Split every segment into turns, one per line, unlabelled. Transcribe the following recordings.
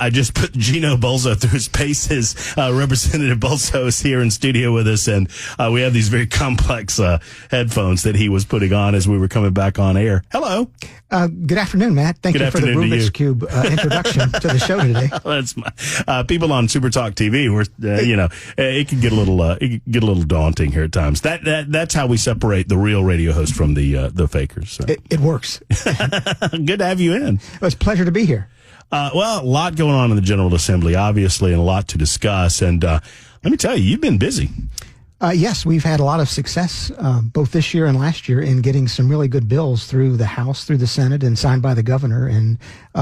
I just put Gino Bulso through his paces. Representative Bulso is here in studio with us, and we have these very complex headphones that he was putting on as we were coming back on air. Hello.
Good afternoon, Matt. Thank you for the Rubik's Cube introduction to the show today.
That's people on Super Talk TV. It can get a little daunting here at times. That's how we separate the real radio host from the fakers. So.
It works.
Good to have you in.
It's a pleasure to be here.
Well, a lot going on in the General Assembly, obviously, and a lot to discuss. And let me tell you, you've been busy.
Yes, we've had a lot of success, both this year and last year, in getting some really good bills through the House, through the Senate, and signed by the governor. And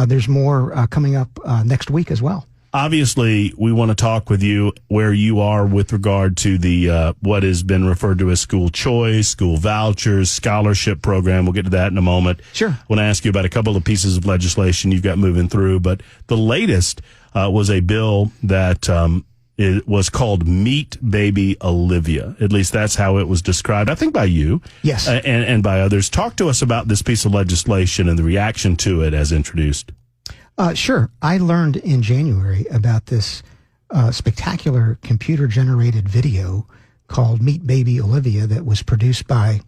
there's more coming up next week as well. Obviously,
we want to talk with you where you are with regard to the what has been referred to as school choice, school vouchers, scholarship program. We'll get to that in a moment.
Sure.
I want to ask you about a couple of pieces of legislation you've got moving through. But the latest was a bill that it was called Meet Baby Olivia. At least that's how it was described, I think, by you.
Yes.
And by others. Talk to us about this piece of legislation and the reaction to it as introduced.
Sure. I learned in January about this spectacular computer-generated video called Meet Baby Olivia that was produced by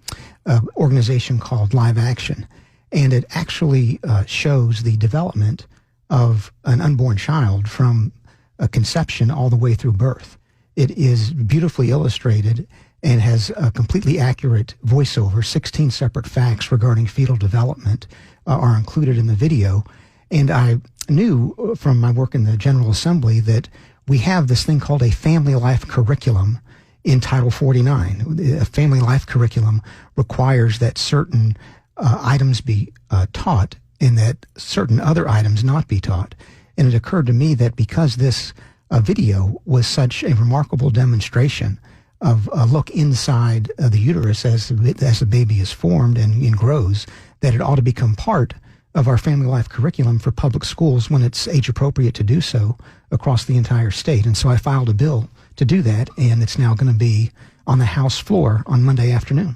an organization called Live Action. And it actually shows the development of an unborn child from a conception all the way through birth. It is beautifully illustrated and has a completely accurate voiceover. 16 separate facts regarding fetal development are included in the video. And I knew from my work in the General Assembly that we have this thing called a family life curriculum in Title 49. A family life curriculum requires that certain items be taught and that certain other items not be taught. And it occurred to me that because this video was such a remarkable demonstration of a look inside the uterus as the baby is formed and grows, that it ought to become part of our family life curriculum for public schools when it's age appropriate to do so across the entire state. And so I filed a bill to do that, and it's now going to be on the House floor on Monday afternoon.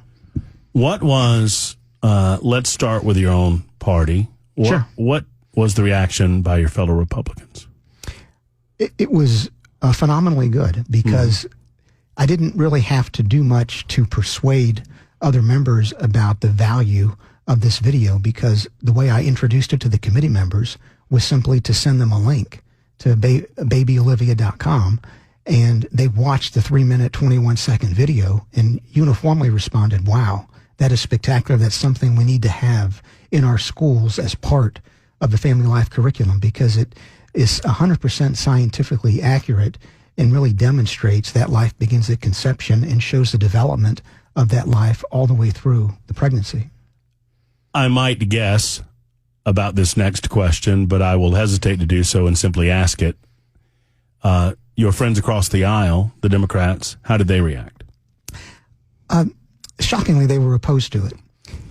What was, let's start with your own party.
Sure.
What was the reaction by your fellow Republicans?
It was phenomenally good because I didn't really have to do much to persuade other members about the value of this video, because the way I introduced it to the committee members was simply to send them a link to babyolivia.com, and they watched the 3-minute, 21-second video and uniformly responded, wow, that is spectacular. That's something we need to have in our schools as part of the family life curriculum, because it is 100% scientifically accurate and really demonstrates that life begins at conception and shows the development of that life all the way through the pregnancy.
I might guess about this next question, but I will hesitate to do so and simply ask it. Your friends across the aisle, the Democrats, how did they react?
Shockingly, they were opposed to it.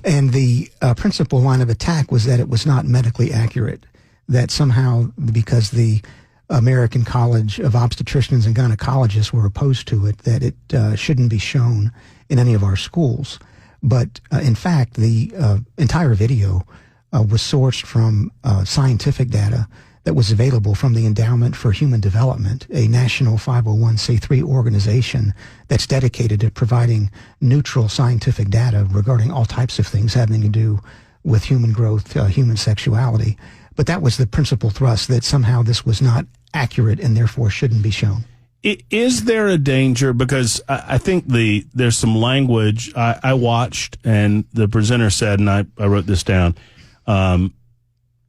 And the principal line of attack was that it was not medically accurate, that somehow because the American College of Obstetricians and Gynecologists were opposed to it, that it shouldn't be shown in any of our schools. But in fact, the entire video was sourced from scientific data that was available from the Endowment for Human Development, a national 501c3 organization that's dedicated to providing neutral scientific data regarding all types of things having to do with human growth, human sexuality. But that was the principal thrust, that somehow this was not accurate and therefore shouldn't be shown.
Is there a danger? Because I think there's some language I watched, and the presenter said, and I wrote this down,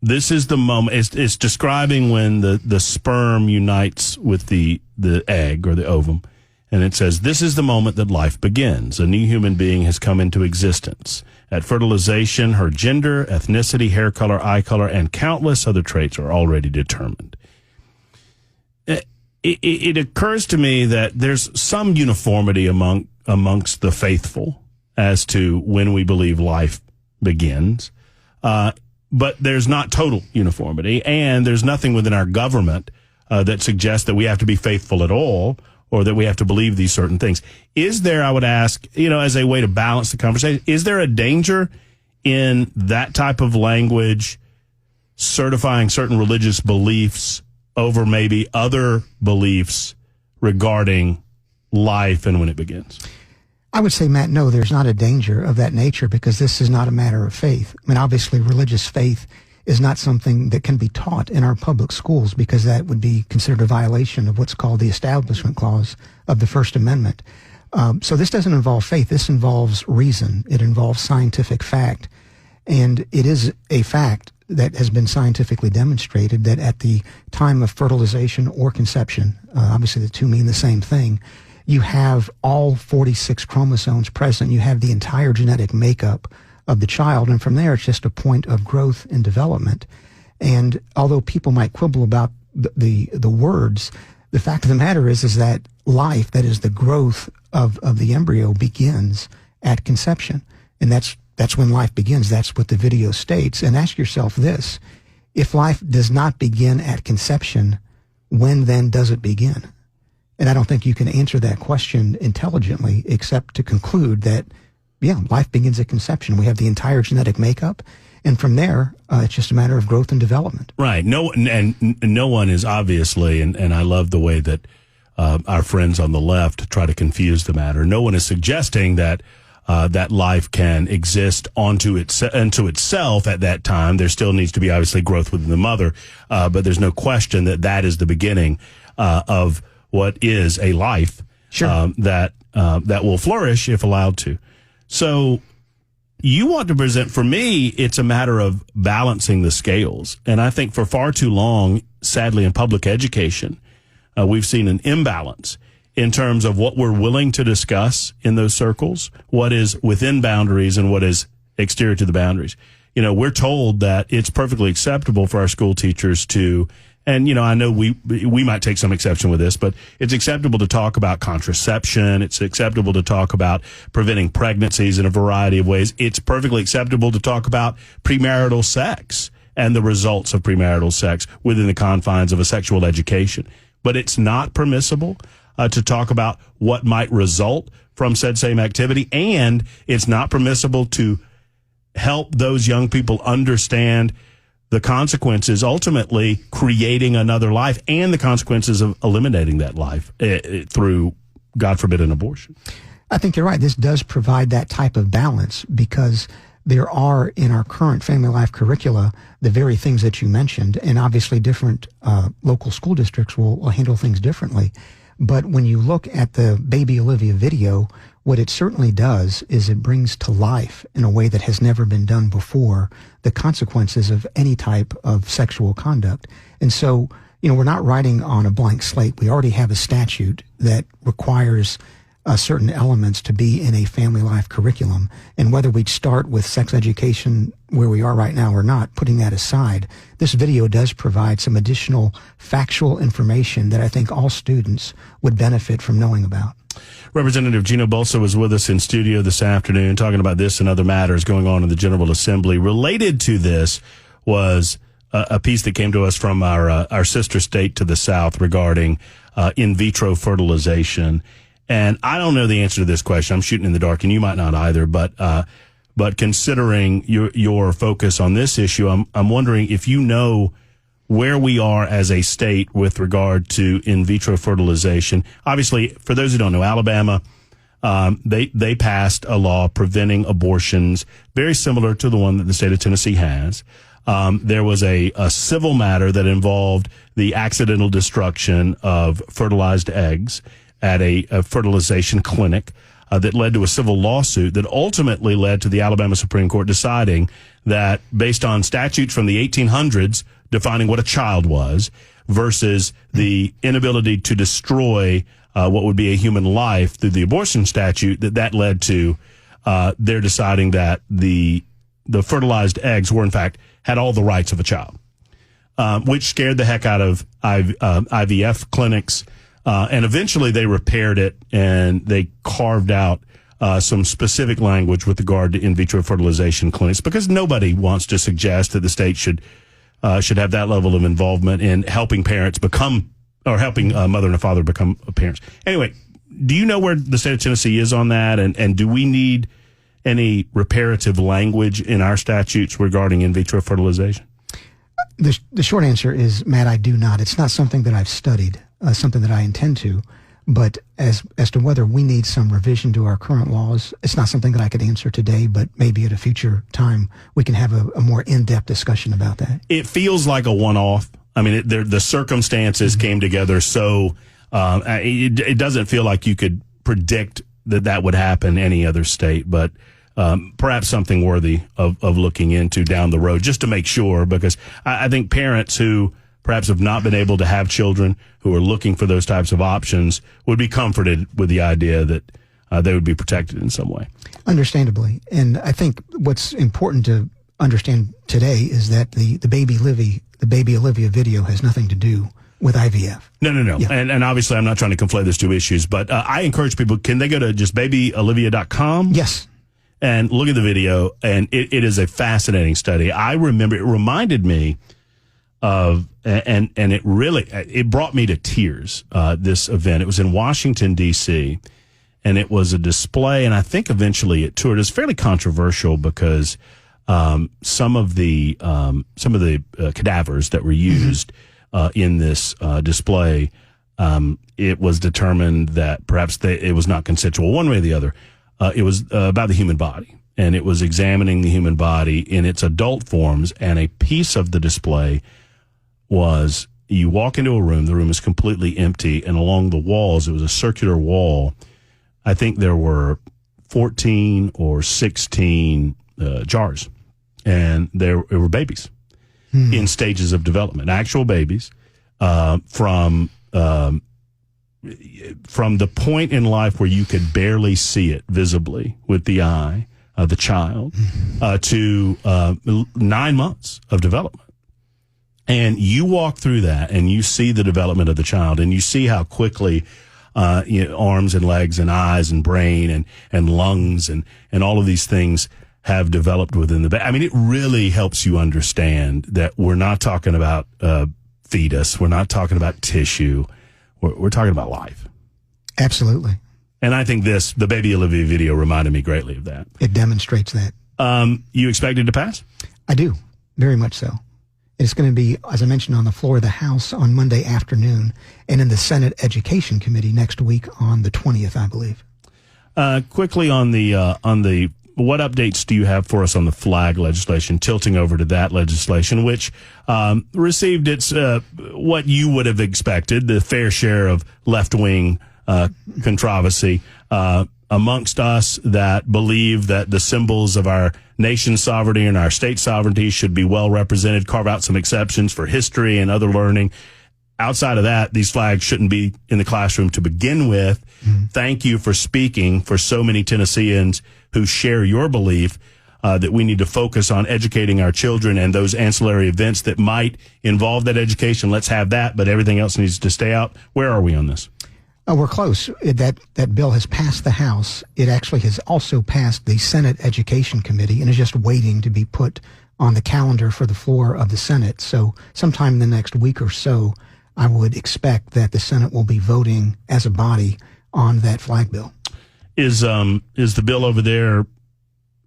this is the moment, it's describing when the sperm unites with the egg or the ovum, and it says, this is the moment that life begins. A new human being has come into existence. At fertilization, her gender, ethnicity, hair color, eye color, and countless other traits are already determined. It occurs to me that there's some uniformity amongst the faithful as to when we believe life begins, but there's not total uniformity, and there's nothing within our government that suggests that we have to be faithful at all or that we have to believe these certain things. Is there, I would ask, as a way to balance the conversation, is there a danger in that type of language certifying certain religious beliefs over maybe other beliefs regarding life and when it begins?
I would say, Matt, no, there's not a danger of that nature because this is not a matter of faith. I mean, obviously, religious faith is not something that can be taught in our public schools because that would be considered a violation of what's called the Establishment Clause of the First Amendment. So this doesn't involve faith. This involves reason. It involves scientific fact. And it is a fact that has been scientifically demonstrated that at the time of fertilization or conception, obviously the two mean the same thing, you have all 46 chromosomes present. You have the entire genetic makeup of the child. And from there, it's just a point of growth and development. And although people might quibble about the words, the fact of the matter is that life, that is the growth of the embryo, begins at conception. And that's when life begins. That's what the video states. And ask yourself this: if life does not begin at conception, when then does it begin? And I don't think you can answer that question intelligently except to conclude that, yeah, life begins at conception. We have the entire genetic makeup. And from there, it's just a matter of growth and development.
Right. No one is obviously, and I love the way that our friends on the left try to confuse the matter. No one is suggesting that that life can exist unto itself at that time. There still needs to be obviously growth within the mother, but there's no question that that is the beginning of what is a life.
Sure.
that will flourish if allowed to. So you want to present, for me, it's a matter of balancing the scales. And I think for far too long, sadly, in public education, we've seen an imbalance in terms of what we're willing to discuss in those circles, what is within boundaries and what is exterior to the boundaries. You know, we're told that it's perfectly acceptable for our school teachers to, and, you know, I know we might take some exception with this, but it's acceptable to talk about contraception. It's acceptable to talk about preventing pregnancies in a variety of ways. It's perfectly acceptable to talk about premarital sex and the results of premarital sex within the confines of a sexual education. But it's not permissible to talk about what might result from said same activity, and it's not permissible to help those young people understand the consequences, ultimately creating another life, and the consequences of eliminating that life through, God forbid, an abortion.
I think you're right. This does provide that type of balance because there are in our current family life curricula the very things that you mentioned, and obviously different local school districts will handle things differently. But when you look at the Baby Olivia video, what it certainly does is it brings to life in a way that has never been done before the consequences of any type of sexual conduct. And so, you know, we're not writing on a blank slate. We already have a statute that requires certain elements to be in a family life curriculum. And whether we start with sex education where we are right now or not, putting that aside, this video does provide some additional factual information that I think all students would benefit from knowing about.
Representative Gino Bulso was with us in studio this afternoon talking about this and other matters going on in the General Assembly. Related to this was a piece that came to us from our sister state to the south regarding in vitro fertilization. And I don't know the answer to this question. I'm shooting in the dark, and you might not either. But considering your focus on this issue, I'm wondering if you know where we are as a state with regard to in vitro fertilization. Obviously, for those who don't know, Alabama, they passed a law preventing abortions very similar to the one that the state of Tennessee has. There was a civil matter that involved the accidental destruction of fertilized eggs at a fertilization clinic that led to a civil lawsuit that ultimately led to the Alabama Supreme Court deciding that based on statutes from the 1800s defining what a child was versus the inability to destroy what would be a human life through the abortion statute, that led to their deciding that the fertilized eggs were in fact had all the rights of a child, which scared the heck out of IVF clinics. And eventually they repaired it and they carved out some specific language with regard to in vitro fertilization clinics, because nobody wants to suggest that the state should have that level of involvement in helping parents become, or helping a mother and a father become parents. Anyway, do you know where the state of Tennessee is on that? And do we need any reparative language in our statutes regarding in vitro fertilization?
The short answer is, Matt, I do not. It's not something that I've studied, something that I intend to. But as to whether we need some revision to our current laws, it's not something that I could answer today, but maybe at a future time we can have a more in-depth discussion about that.
It feels like a one-off. I mean, the circumstances came together, so it doesn't feel like you could predict that would happen any other state, but perhaps something worthy of looking into down the road, just to make sure, because I think parents who perhaps have not been able to have children, who are looking for those types of options, would be comforted with the idea that they would be protected in some way.
Understandably. And I think what's important to understand today is that the baby Olivia video has nothing to do with IVF.
No.
Yeah.
And obviously I'm not trying to conflate those two issues, but I encourage people, can they go to just babyolivia.com?
Yes.
And look at the video, and it is a fascinating study. I remember it reminded me of, and it brought me to tears, this event. It was in Washington, D.C., and it was a display, and I think eventually it toured. It was fairly controversial because some of the cadavers that were used in this display, it was determined that perhaps it was not consensual one way or the other. It was about the human body, and it was examining the human body in its adult forms, and a piece of the display was, you walk into a room, the room is completely empty, and along the walls, it was a circular wall. I think there were 14 or 16 jars, and there were babies in stages of development, actual babies, from the point in life where you could barely see it visibly with the eye of the child, to 9 months of development. And you walk through that and you see the development of the child, and you see how quickly arms and legs and eyes and brain and lungs and all of these things have developed within the baby. I mean, it really helps you understand that we're not talking about fetus. We're not talking about tissue. We're talking about life.
Absolutely.
And I think the Baby Olivia video reminded me greatly of that.
It demonstrates that.
You expect it to pass?
I do, very much so. It's going to be, as I mentioned, on the floor of the House on Monday afternoon, and in the Senate Education Committee next week on the 20th, I believe.
Quickly on the what updates do you have for us on the flag legislation, tilting over to that legislation, which received its what you would have expected, the fair share of left-wing controversy amongst us that believe that the symbols of our nation's sovereignty and our state sovereignty should be well represented, carve out some exceptions for history and other learning. Outside of that, these flags shouldn't be in the classroom to begin with. Thank you for speaking for so many Tennesseans who share your belief that we need to focus on educating our children, and those ancillary events that might involve that education. Let's have that, but everything else needs to stay out. Where are we on this?
We're close. That bill has passed the House. It actually has also passed the Senate Education Committee and is just waiting to be put on the calendar for the floor of the Senate. So sometime in the next week or so, I would expect that the Senate will be voting as a body on that flag bill. Is
the bill over there,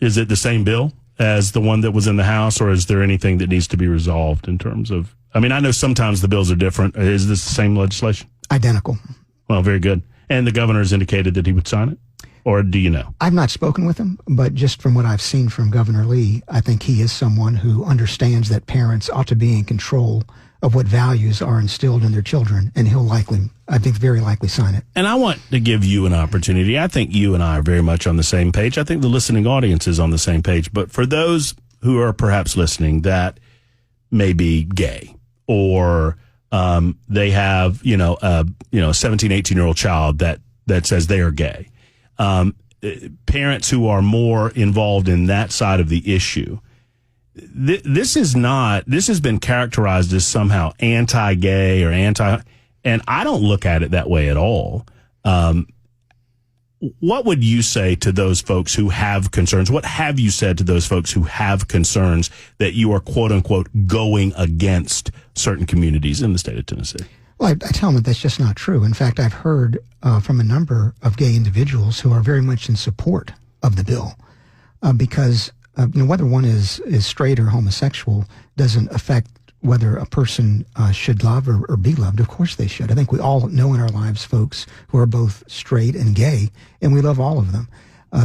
is it the same bill as the one that was in the House, or is there anything that needs to be resolved in terms of, I mean, I know sometimes the bills are different. Is this the same legislation?
Identical.
Well, very good. And the governor has indicated that he would sign it? Or do you know?
I've not spoken with him, but just from what I've seen from Governor Lee, I think he is someone who understands that parents ought to be in control of what values are instilled in their children, and he'll very likely sign it.
And I want to give you an opportunity. I think you and I are very much on the same page. I think the listening audience is on the same page. But for those who are perhaps listening that may be gay, or they have, a 17, 18-year-old child that says they are gay, parents who are more involved in that side of the issue, this has been characterized as somehow anti-gay or and I don't look at it that way at all. What would you say to those folks who have concerns? What have you said to those folks who have concerns that you are, quote unquote, going against certain communities in the state of Tennessee?
Well, I tell them that that's just not true. In fact, I've heard from a number of gay individuals who are very much in support of the bill because whether one is straight or homosexual doesn't affect whether a person should love or be loved. Of course they should. I think we all know in our lives folks who are both straight and gay, and we love all of them.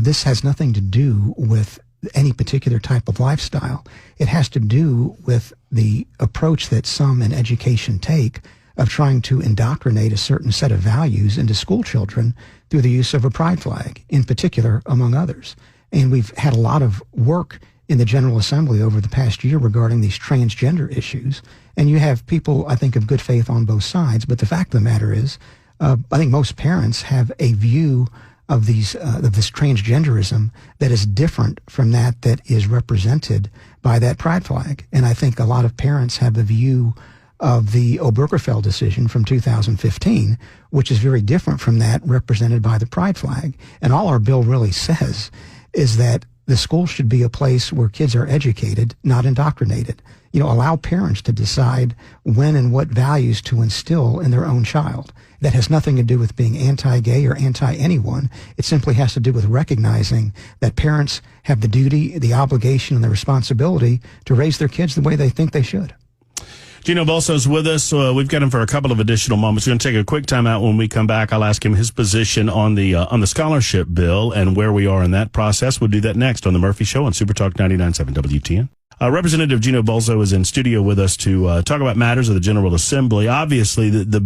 This has nothing to do with any particular type of lifestyle. It has to do with the approach that some in education take of trying to indoctrinate a certain set of values into school children through the use of a pride flag, in particular, among others. And we've had a lot of work in the General Assembly over the past year regarding these transgender issues. And you have people, I think, of good faith on both sides. But the fact of the matter is, I think most parents have a view of this transgenderism that is different from that is represented by that pride flag. And I think a lot of parents have a view of the Obergefell decision from 2015, which is very different from that represented by the pride flag. And all our bill really says is that the school should be a place where kids are educated, not indoctrinated. Allow parents to decide when and what values to instill in their own child. That has nothing to do with being anti-gay or anti-anyone. It simply has to do with recognizing that parents have the duty, the obligation, and the responsibility to raise their kids the way they think they should.
Gino Bulso's with us. We've got him for a couple of additional moments. We're going to take a quick time out. When we come back, I'll ask him his position on the scholarship bill and where we are in that process. We'll do that next on The Murphy Show on Super Talk 99.7 WTN. Representative Gino Bulso is in studio with us to talk about matters of the General Assembly. Obviously, the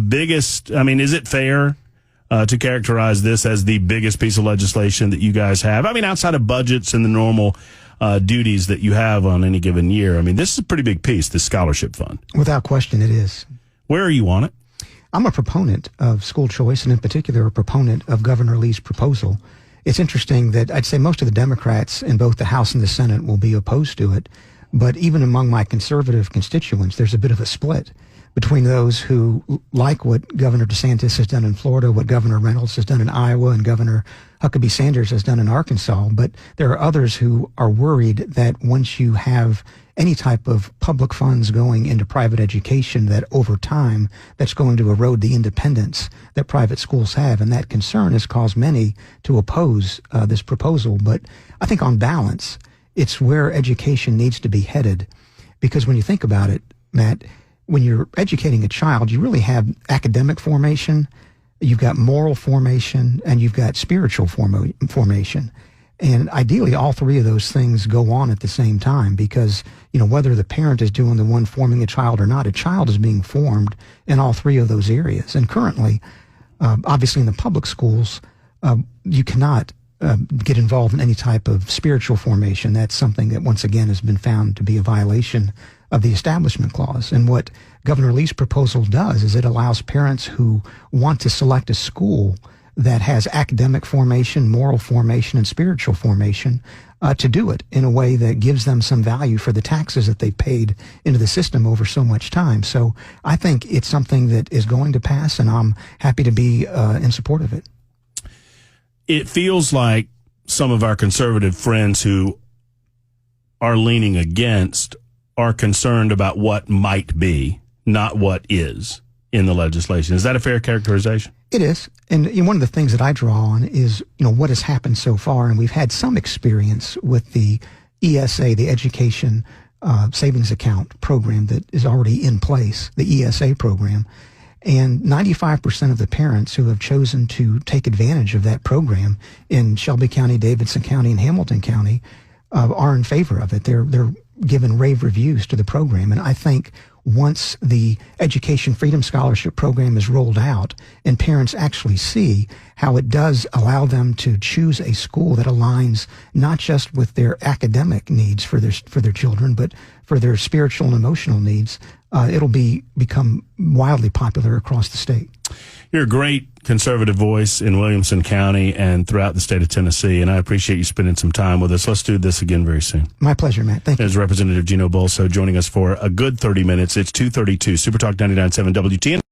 biggest, is it fair to characterize this as the biggest piece of legislation that you guys have? Outside of budgets and the normal duties that you have on any given year. This is a pretty big piece, this scholarship fund.
Without question, it is.
Where are you on it?
I'm a proponent of school choice, and in particular, a proponent of Governor Lee's proposal. It's interesting that I'd say most of the Democrats in both the House and the Senate will be opposed to it, but even among my conservative constituents, there's a bit of a split between those who like what Governor DeSantis has done in Florida, what Governor Reynolds has done in Iowa, and Governor Huckabee Sanders has done in Arkansas. But there are others who are worried that once you have any type of public funds going into private education, that over time, that's going to erode the independence that private schools have. And that concern has caused many to oppose this proposal. But I think on balance, it's where education needs to be headed. Because when you think about it, Matt, when you're educating a child, you really have academic formation, you've got moral formation, and you've got spiritual formation. And ideally, all three of those things go on at the same time because, whether the parent is doing the one forming a child or not, a child is being formed in all three of those areas. And currently, obviously in the public schools, you cannot get involved in any type of spiritual formation. That's something that, once again, has been found to be a violation of the Establishment Clause. And what Governor Lee's proposal does is it allows parents who want to select a school that has academic formation, moral formation, and spiritual formation to do it in a way that gives them some value for the taxes that they paid into the system over so much time. So I think it's something that is going to pass, and I'm happy to be in support of it.
It feels like some of our conservative friends who are leaning against are concerned about what might be, not what is in the legislation. Is that a fair characterization?
It is. And one of the things that I draw on is, what has happened so far. And we've had some experience with the ESA, the Education Savings Account program that is already in place, the ESA program. And 95% of the parents who have chosen to take advantage of that program in Shelby County, Davidson County, and Hamilton County are in favor of it. They're given rave reviews to the program. And I think once the Education Freedom Scholarship program is rolled out and parents actually see how it does allow them to choose a school that aligns not just with their academic needs for their children, but for their spiritual and emotional needs, it'll become wildly popular across the state.
You're a great conservative voice in Williamson County and throughout the state of Tennessee, and I appreciate you spending some time with us. Let's do this again very soon.
My pleasure, Matt. Thank you.
There's Representative Gino Bulso joining us for a good 30 minutes. It's 2:32, Super Talk 99.7 WTN.